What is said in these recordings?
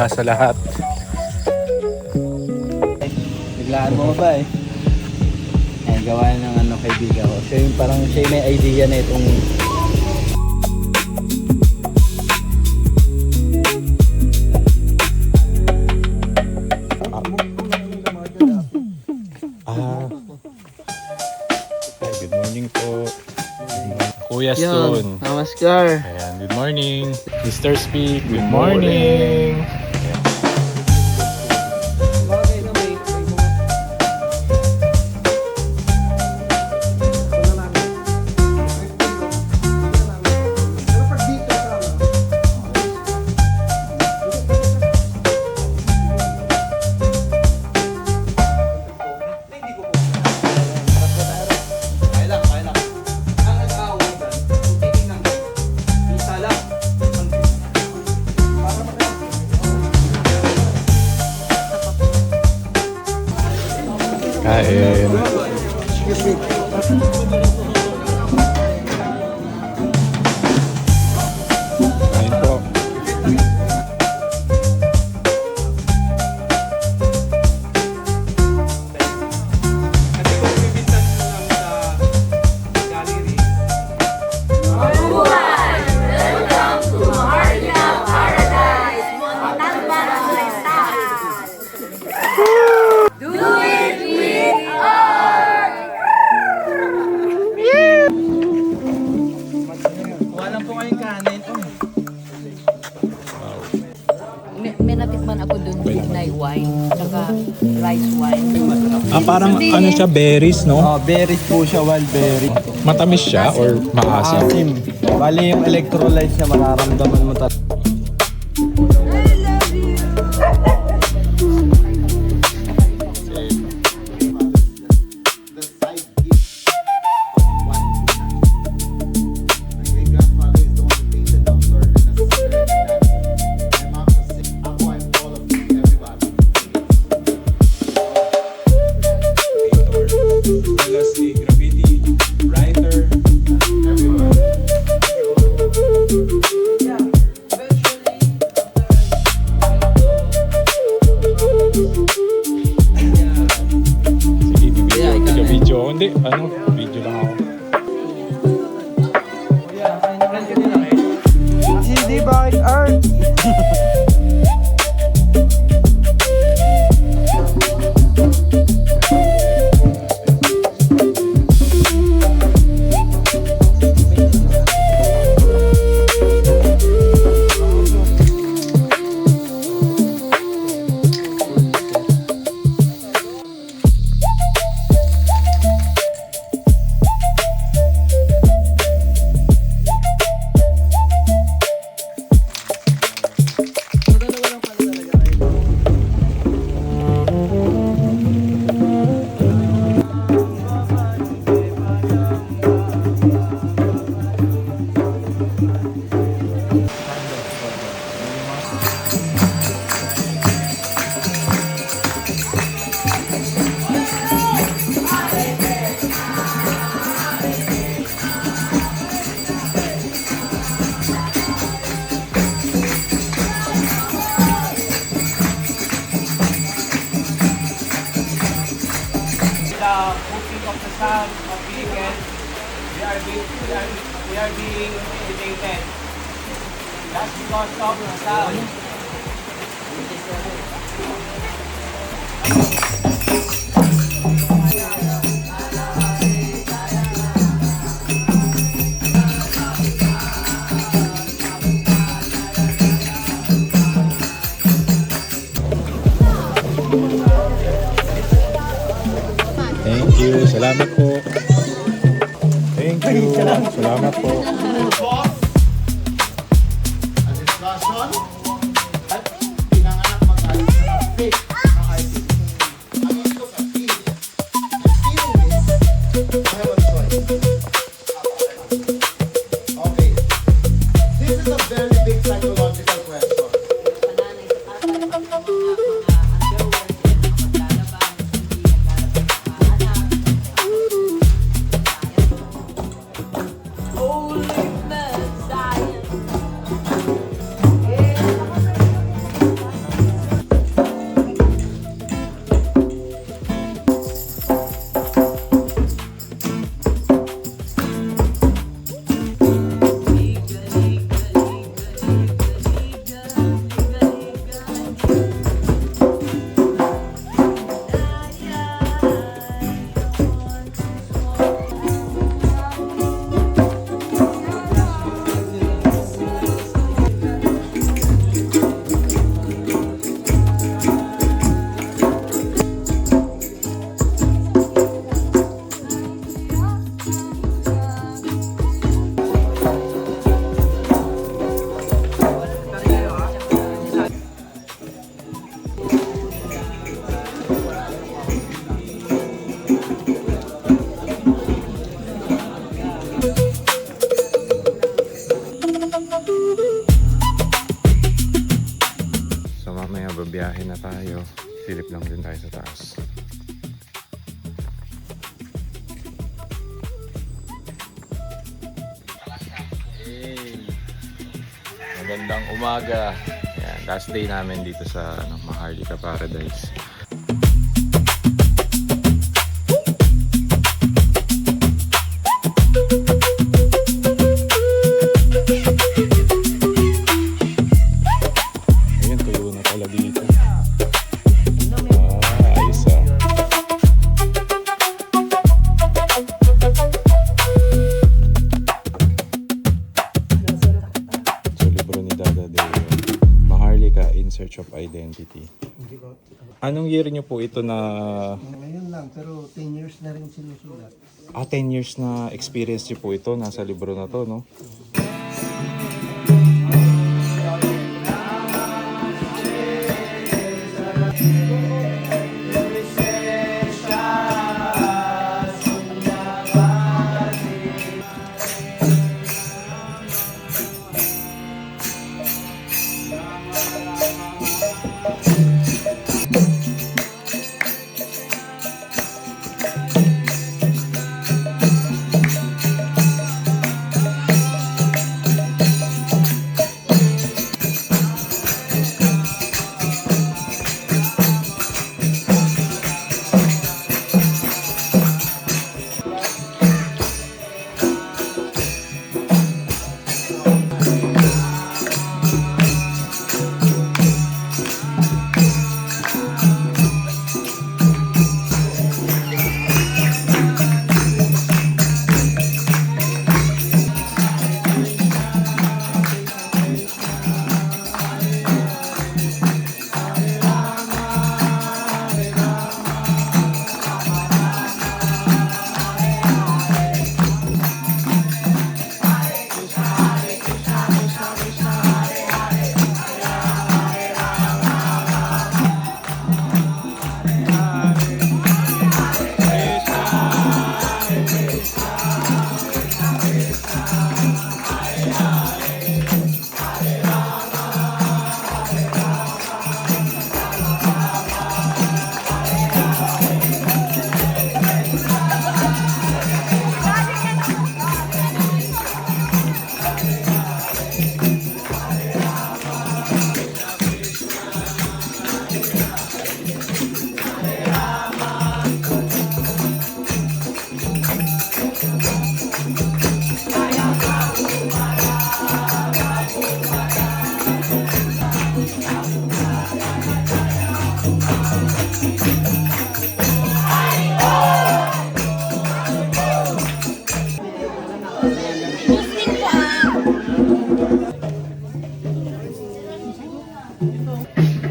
sa lahat. Biglaan mo ba eh? Ayan, gawa ng kaibigan ko. Siya yung parang siya yung may idea na itong Good morning po. Kuya Stone. Namaskar. Ayan, good morning. Mr. Speak, good morning. Kain. Kain po. May natikman ako dun na wine, saka rice wine. Parang ano siya, berries, no? Berries po siya, wild berry. Matamis siya or maasim? Asim. Bali yung electrolytes niya mararamdaman mo talaga. Hindi, video lang ako. CD by Art. Booking of the sound of vehicle, we are being intimidated. That's because of the sound. Thank you. Salamat po. Thank you. Salamat po. Silip lang din tayo sa taas. Magandang umaga. Ayan, last day namin dito sa Maharlika Paradise. Ayun, tuyo na pala dito. Ayos ah. So, libro ni Dada Deo. Maharlika in Search of Identity. Anong year niyo po ito na... Ngayon lang, pero 10 years na rin sinusulat. 10 years na experience niyo po ito nasa libro na to, no?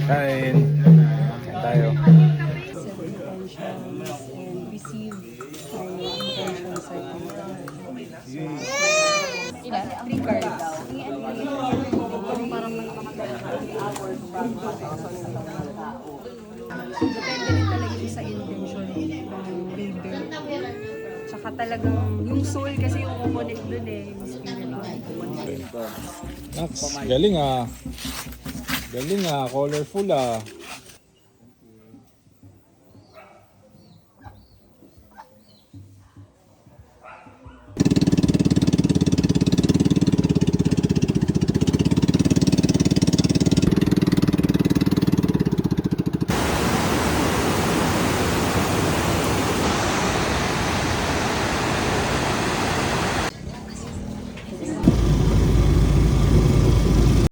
Kain. Kain tayo. and receive intentions ilan? 3 cards. Depende rin talaga yun sa intention ng reader. Tsaka talagang yung soul kasi yung kumonect dun yung spirit mo yung kumonect. Max, galing ah. Galing ah, colorful ah.